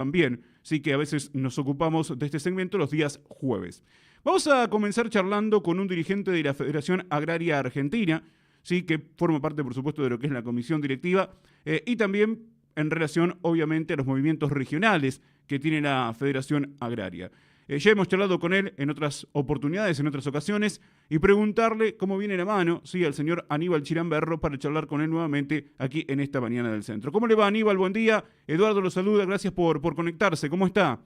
también, sí que a veces nos ocupamos de este segmento los días jueves. Vamos a comenzar charlando con un dirigente de la Federación Agraria Argentina, sí, que forma parte, por supuesto, de lo que es la comisión directiva, y también en relación, obviamente, a los movimientos regionales que tiene la Federación Agraria. Ya hemos charlado con él en otras oportunidades, en otras ocasiones, y preguntarle cómo viene la mano, sí, al señor Aníbal Chiramberro para charlar con él nuevamente aquí en esta mañana del centro. ¿Cómo le va, Aníbal? Buen día. Eduardo lo saluda, gracias por conectarse. ¿Cómo está?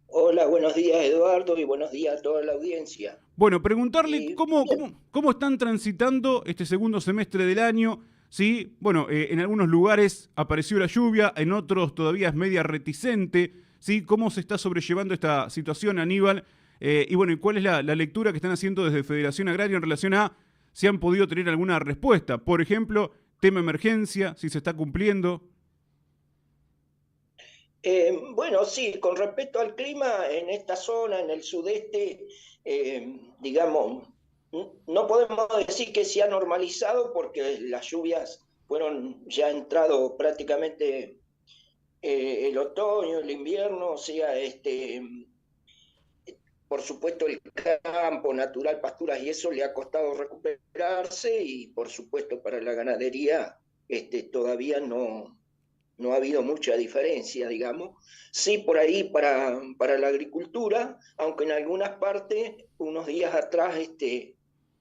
Hola, buenos días Eduardo y buenos días a toda la audiencia. Bueno, preguntarle cómo, Bien, cómo, cómo están transitando este segundo semestre del año. Sí, bueno, en algunos lugares apareció la lluvia, en otros todavía es media reticente. Sí, ¿cómo se está sobrellevando esta situación, Aníbal? Y bueno, ¿y cuál es la lectura que están haciendo desde Federación Agraria en relación a si han podido tener alguna respuesta? Por ejemplo, tema emergencia, si se está cumpliendo. bueno, sí, con respecto al clima en esta zona, en el sudeste, digamos, no podemos decir que se ha normalizado porque las lluvias fueron ya entrado prácticamente el otoño, el invierno, o sea, por supuesto el campo natural, pasturas y eso le ha costado recuperarse y por supuesto para la ganadería todavía no ha habido mucha diferencia, digamos. Sí, por ahí para la agricultura, aunque en algunas partes, unos días atrás,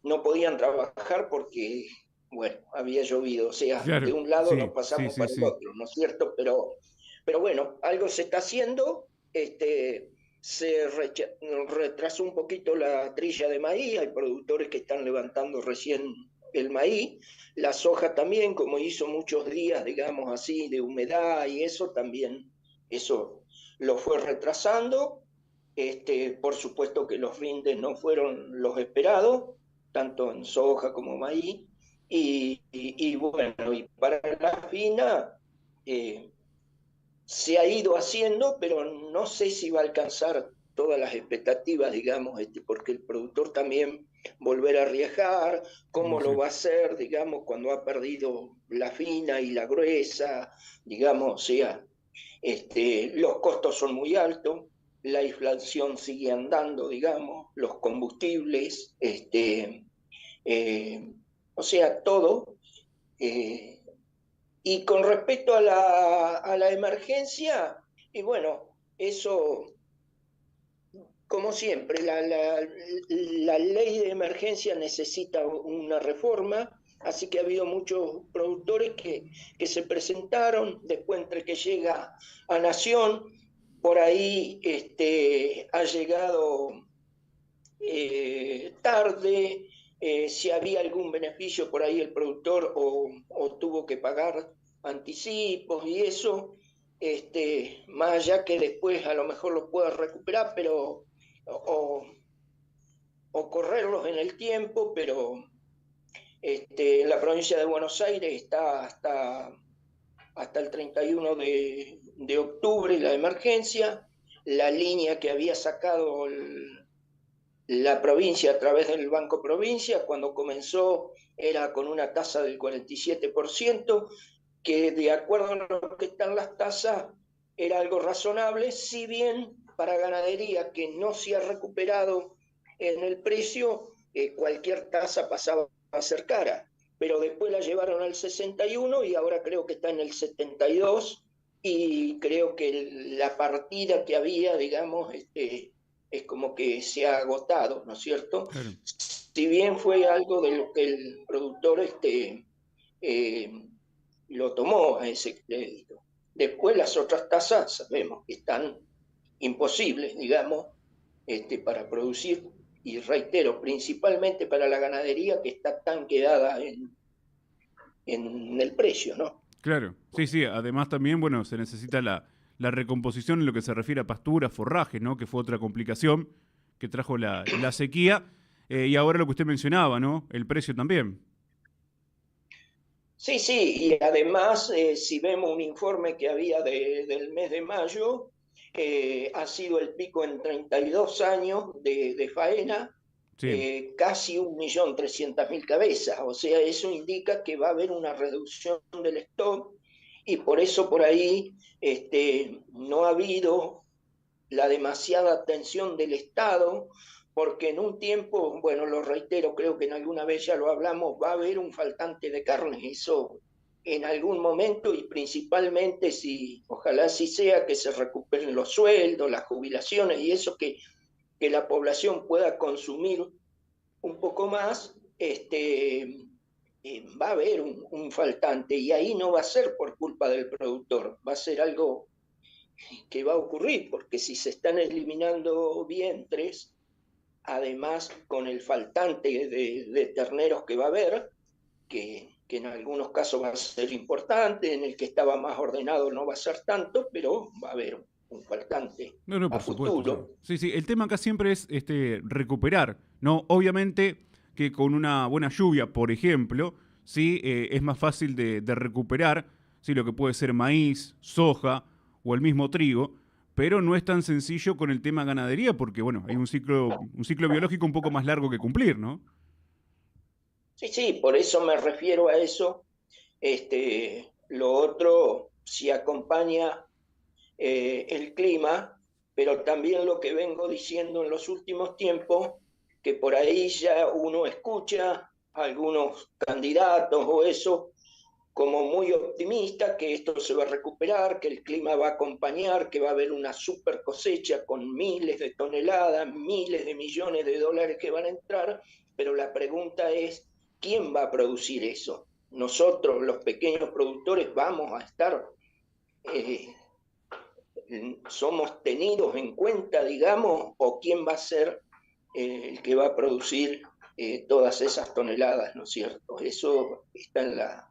no podían trabajar porque, bueno, había llovido. O sea, de Claro, un lado nos sí, sí, pasamos sí, para el sí. otro, ¿no es cierto? Pero bueno, algo se está haciendo. Se retrasó un poquito la trilla de maíz, hay productores que están levantando recién el maíz, la soja también, como hizo muchos días, digamos así, de humedad y eso también, eso lo fue retrasando. Por supuesto que los rindes no fueron los esperados, tanto en soja como maíz. Y bueno, y para la fina eh, se ha ido haciendo, pero no sé si va a alcanzar todas las expectativas, digamos, porque el productor también volver a arriesgar, Y cómo lo sí. va a hacer, digamos, cuando ha perdido la fina y la gruesa, digamos, o sea, los costos son muy altos, la inflación sigue andando, digamos, los combustibles, eh, o sea, todo. Eh, y con respecto a la emergencia, y bueno, eso, como siempre, la ley de emergencia necesita una reforma, así que ha habido muchos productores que se presentaron, después entre que llega a Nación, por ahí ha llegado tarde, si había algún beneficio por ahí el productor o tuvo que pagar anticipos y eso, más allá que después a lo mejor los pueda recuperar, pero o, o correrlos en el tiempo, pero en la provincia de Buenos Aires está hasta el 31 de octubre la emergencia, la línea que había sacado la provincia a través del Banco Provincia, cuando comenzó era con una tasa del 47%, que de acuerdo a lo que están las tasas era algo razonable, si bien para ganadería que no se ha recuperado en el precio, cualquier tasa pasaba a ser cara, pero después la llevaron al 61 y ahora creo que está en el 72 y creo que la partida que había, digamos, es como que se ha agotado, ¿no es cierto? Claro. Si bien fue algo de lo que el productor eh, lo tomó a ese crédito. Después las otras tasas sabemos que están imposibles, digamos, para producir, y reitero, principalmente para la ganadería que está tan quedada en el precio, ¿no? Claro, sí, sí. Además también, bueno, se necesita la recomposición en lo que se refiere a pasturas, forrajes, ¿no? Que fue otra complicación que trajo la sequía. Y ahora lo que usted mencionaba, ¿no? El precio también. Sí, sí, y además, si vemos un informe que había del mes de mayo, ha sido el pico en 32 años de faena, Sí, casi 1.300.000 cabezas. O sea, eso indica que va a haber una reducción del stock y por eso por ahí no ha habido la demasiada atención del Estado, porque en un tiempo, bueno, lo reitero, creo que en alguna vez ya lo hablamos, va a haber un faltante de carne, eso en algún momento, y principalmente si, ojalá así sea, que se recuperen los sueldos, las jubilaciones y eso, que la población pueda consumir un poco más, va a haber un faltante, y ahí no va a ser por culpa del productor, va a ser algo que va a ocurrir, porque si se están eliminando vientres, además con el faltante de terneros que va a haber, que en algunos casos va a ser importante, en el que estaba más ordenado no va a ser tanto, pero va a haber un faltante No, no, a por supuesto, sí. futuro. Sí, sí, el tema acá siempre es recuperar, ¿no? Obviamente que con una buena lluvia, por ejemplo, sí, es más fácil de recuperar, sí, lo que puede ser maíz, soja o el mismo trigo, pero no es tan sencillo con el tema ganadería porque, bueno, hay un ciclo biológico un poco más largo que cumplir, ¿no? Sí, sí, por eso me refiero a eso. Lo otro, si acompaña el clima, pero también lo que vengo diciendo en los últimos tiempos, que por ahí ya uno escucha a algunos candidatos o eso como muy optimista, que esto se va a recuperar, que el clima va a acompañar, que va a haber una super cosecha con miles de toneladas, miles de millones de dólares que van a entrar, pero la pregunta es, ¿quién va a producir eso? Nosotros, los pequeños productores, vamos a estar, eh, somos tenidos en cuenta, digamos, o quién va a ser el que va a producir todas esas toneladas, ¿no es cierto? Eso está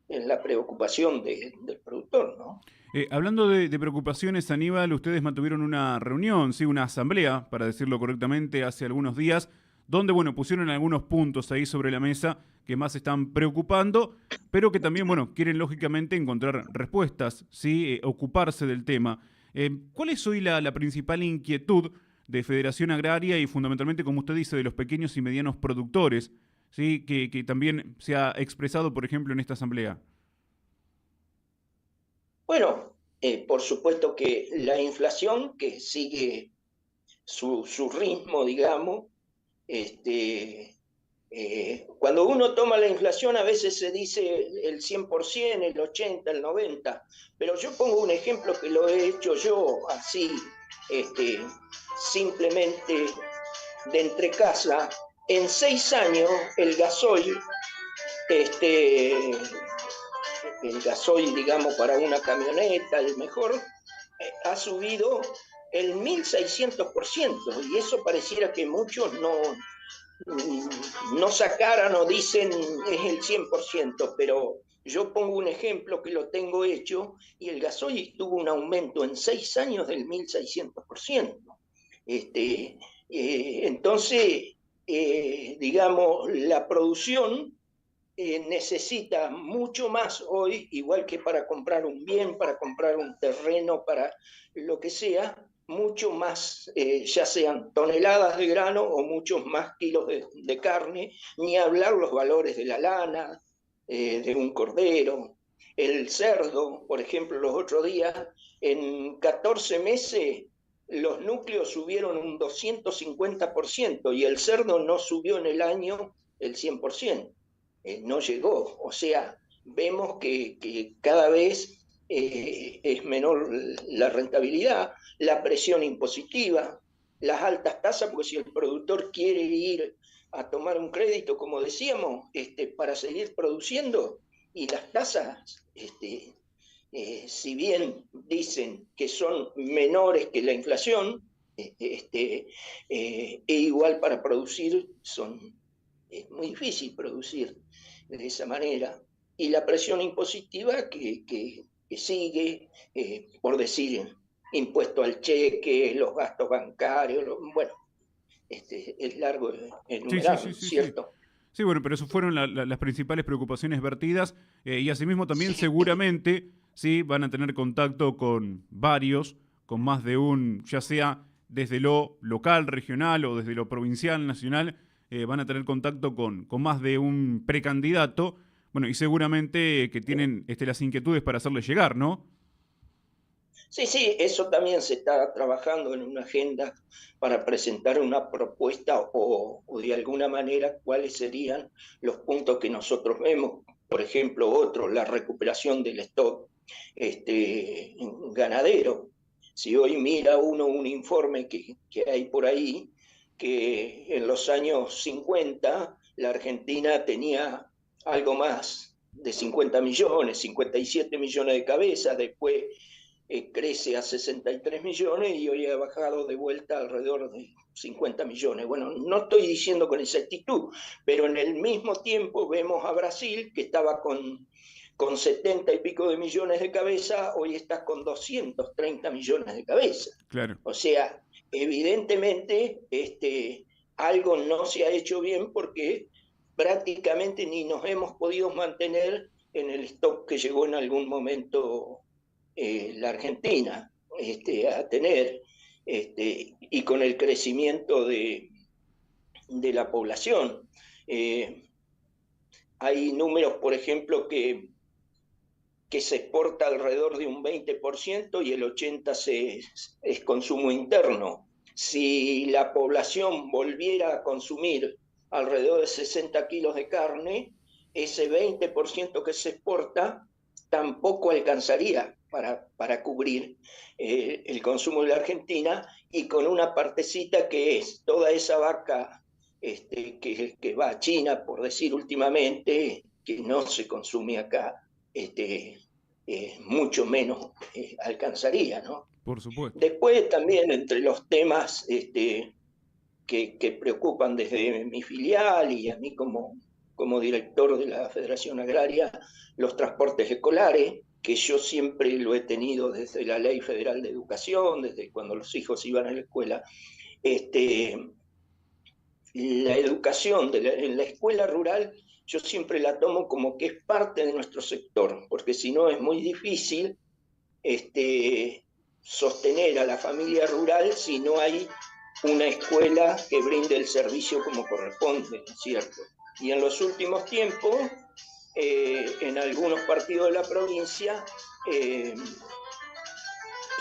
en la preocupación del productor, ¿no? Hablando de preocupaciones, Aníbal, ustedes mantuvieron una reunión, sí, una asamblea, para decirlo correctamente, hace algunos días, donde, bueno, pusieron algunos puntos ahí sobre la mesa que más están preocupando, pero que también, bueno, quieren lógicamente encontrar respuestas, sí, ocuparse del tema. ¿Cuál es hoy la principal inquietud de Federación Agraria y fundamentalmente, como usted dice, de los pequeños y medianos productores, sí, que también se ha expresado, por ejemplo, en esta asamblea? Bueno, por supuesto que la inflación que sigue su ritmo, digamos, este, cuando uno toma la inflación a veces se dice el 100%, el 80%, el 90%, pero yo pongo un ejemplo que lo he hecho yo así, este, simplemente de entre casa. En 6 años el gasoil, este, digamos, para una camioneta, el mejor, ha subido el 1600%, y eso pareciera que muchos no sacaran o dicen es el 100%, pero yo pongo un ejemplo que lo tengo hecho, y el gasoil tuvo un aumento en 6 años del 1600%. Entonces, digamos, la producción necesita mucho más hoy, igual que para comprar un bien, para comprar un terreno, para lo que sea, mucho más, ya sean toneladas de grano o muchos más kilos de carne, ni hablar los valores de la lana, de un cordero. El cerdo, por ejemplo, los otros días, en 14 meses, los núcleos subieron un 250% y el cerdo no subió en el año el 100%. No llegó. O sea, vemos que cada vez es menor la rentabilidad, la presión impositiva, las altas tasas, porque si el productor quiere ir a tomar un crédito, como decíamos, para seguir produciendo, y las tasas, si bien dicen que son menores que la inflación, e igual para producir es muy difícil producir de esa manera. Y la presión impositiva que sigue, por decir, impuesto al cheque, los gastos bancarios, bueno, es largo Sí, sí, enumerar, sí, sí, sí. ¿cierto? Sí, bueno, pero eso fueron las principales preocupaciones vertidas y asimismo también seguramente sí van a tener contacto con varios, con más de un, ya sea desde lo local, regional o desde lo provincial, nacional, van a tener contacto con más de un precandidato Bueno, y seguramente que tienen las inquietudes para hacerle llegar, ¿no? Sí, sí, eso también se está trabajando en una agenda para presentar una propuesta o de alguna manera cuáles serían los puntos que nosotros vemos. Por ejemplo, otro, la recuperación del stock ganadero. Si hoy mira uno un informe que hay por ahí, que en los años 50 la Argentina tenía algo más de 50 millones, 57 millones de cabezas, después crece a 63 millones y hoy ha bajado de vuelta alrededor de 50 millones. Bueno, no estoy diciendo con exactitud, pero en el mismo tiempo vemos a Brasil, que estaba con 70 y pico de millones de cabezas, hoy está con 230 millones de cabezas. Claro. O sea, evidentemente algo no se ha hecho bien porque prácticamente ni nos hemos podido mantener en el stock que llegó en algún momento la Argentina a tener, y con el crecimiento de la población. Hay números, por ejemplo, que se exporta alrededor de un 20% y el 80% es consumo interno. Si la población volviera a consumir alrededor de 60 kilos de carne, ese 20% que se exporta tampoco alcanzaría para cubrir el consumo de la Argentina, y con una partecita que es toda esa vaca que va a China, por decir últimamente, que no se consume acá, mucho menos alcanzaría, ¿no? Por supuesto. Después también entre los temas que preocupan desde mi filial y a mí como director de la Federación Agraria, los transportes escolares, que yo siempre lo he tenido desde la Ley Federal de Educación, desde cuando los hijos iban a la escuela. La educación en la escuela rural yo siempre la tomo como que es parte de nuestro sector, porque si no es muy difícil sostener a la familia rural si no hay una escuela que brinde el servicio como corresponde, ¿no es cierto? Y en los últimos tiempos, en algunos partidos de la provincia,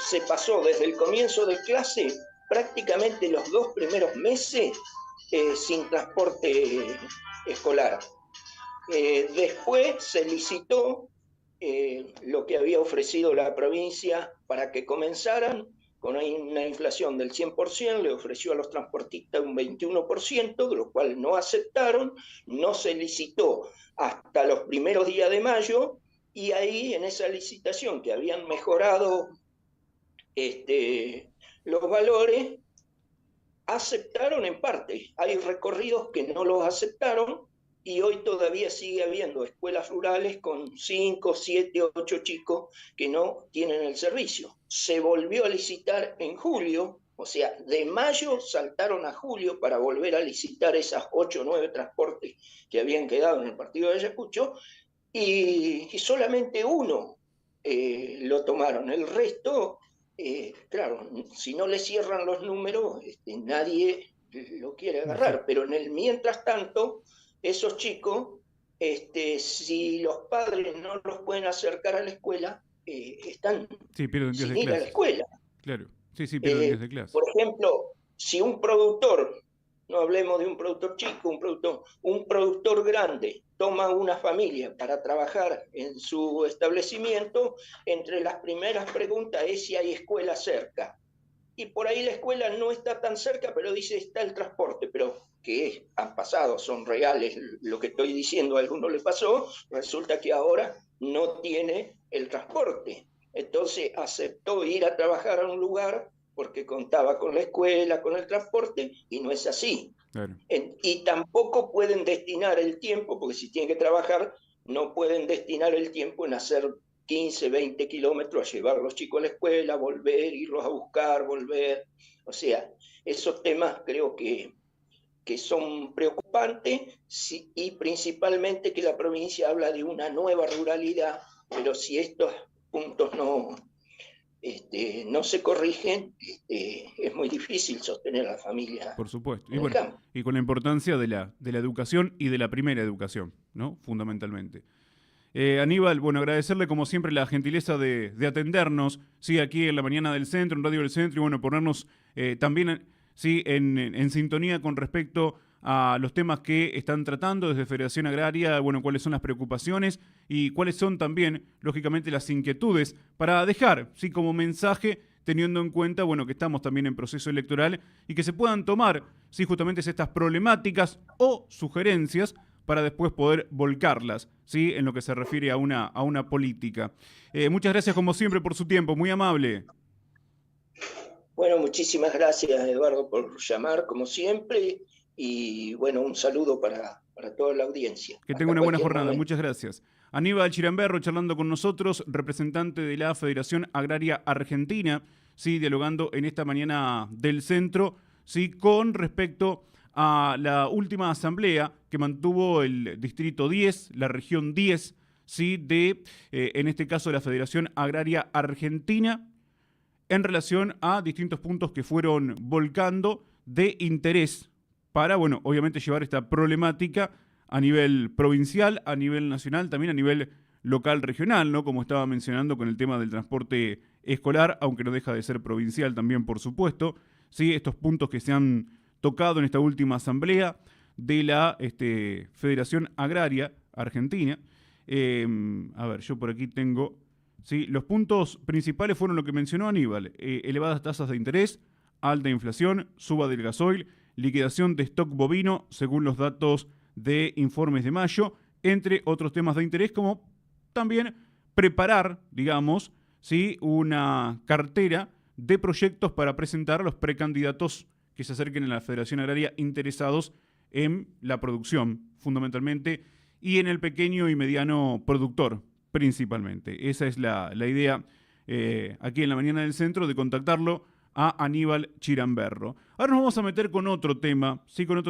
se pasó desde el comienzo de clase prácticamente los 2 primeros meses sin transporte escolar. Después se licitó lo que había ofrecido la provincia para que comenzaran con una inflación del 100%, le ofreció a los transportistas un 21%, de lo cual no aceptaron, no se licitó hasta los primeros días de mayo, y ahí en esa licitación que habían mejorado los valores, aceptaron en parte. Hay recorridos que no los aceptaron y hoy todavía sigue habiendo escuelas rurales con 5, 7, 8 chicos que no tienen el servicio. Se volvió a licitar en julio, o sea, de mayo saltaron a julio para volver a licitar esas 8 o 9 transportes que habían quedado en el partido de Ayacucho, y solamente uno lo tomaron. El resto, claro, si no le cierran los números, nadie lo quiere agarrar, pero en el mientras tanto, esos chicos, si los padres no los pueden acercar a la escuela, están pierden días sin de ir a la clases. escuela. Claro. Sí, pierden días de clases. Por ejemplo, si un productor, no hablemos de un productor chico, un productor grande toma una familia para trabajar en su establecimiento, entre las primeras preguntas es si hay escuela cerca. Y por ahí la escuela no está tan cerca, pero dice está el transporte, pero que han pasado, son reales, lo que estoy diciendo a alguno le pasó, resulta que ahora no tiene el transporte. Entonces aceptó ir a trabajar a un lugar porque contaba con la escuela, con el transporte, y no es así. Claro. Y tampoco pueden destinar el tiempo, porque si tienen que trabajar, no pueden destinar el tiempo en hacer 15, 20 kilómetros a llevar a los chicos a la escuela, volver, irlos a buscar, volver. O sea, esos temas creo que son preocupantes, sí, y principalmente que la provincia habla de una nueva ruralidad, pero si estos puntos no se corrigen, es muy difícil sostener a la familia. Por supuesto. Y y con la importancia de la educación y de la primera educación, ¿no? Fundamentalmente. Aníbal, bueno, agradecerle como siempre la gentileza de atendernos, sí, aquí en la mañana del centro, en Radio del Centro, y bueno, ponernos también sí, en sintonía con respecto a los temas que están tratando desde Federación Agraria, bueno, cuáles son las preocupaciones y cuáles son también, lógicamente, las inquietudes para dejar, sí, como mensaje, teniendo en cuenta, bueno, que estamos también en proceso electoral y que se puedan tomar, sí, justamente estas problemáticas o sugerencias para después poder volcarlas, ¿sí? En lo que se refiere a una política. Muchas gracias como siempre por su tiempo, muy amable. Bueno, muchísimas gracias, Eduardo, por llamar, como siempre, y bueno, un saludo para toda la audiencia. Que tenga Hasta una buena cualquier jornada, momento. muchas gracias. Aníbal Chiramberro charlando con nosotros, representante de la Federación Agraria Argentina, sí, dialogando en esta mañana del centro, sí, con respecto a la última asamblea que mantuvo el Distrito 10, la región 10, sí, de, en este caso, la Federación Agraria Argentina, en relación a distintos puntos que fueron volcando de interés para, bueno, obviamente llevar esta problemática a nivel provincial, a nivel nacional, también a nivel local, regional, ¿no? Como estaba mencionando con el tema del transporte escolar, aunque no deja de ser provincial también, por supuesto. Sí, estos puntos que se han tocado en esta última asamblea de la Federación Agraria Argentina. A ver, yo por aquí tengo... Sí, los puntos principales fueron lo que mencionó Aníbal: elevadas tasas de interés, alta inflación, suba del gasoil, liquidación de stock bovino, según los datos de informes de mayo, entre otros temas de interés, como también preparar, digamos, ¿sí?, una cartera de proyectos para presentar a los precandidatos que se acerquen a la Federación Agraria interesados en la producción, fundamentalmente, y en el pequeño y mediano productor, principalmente. Esa es la idea aquí en la mañana del centro, de contactarlo a Aníbal Chiramberro. Ahora nos vamos a meter con otro tema, sí, con otro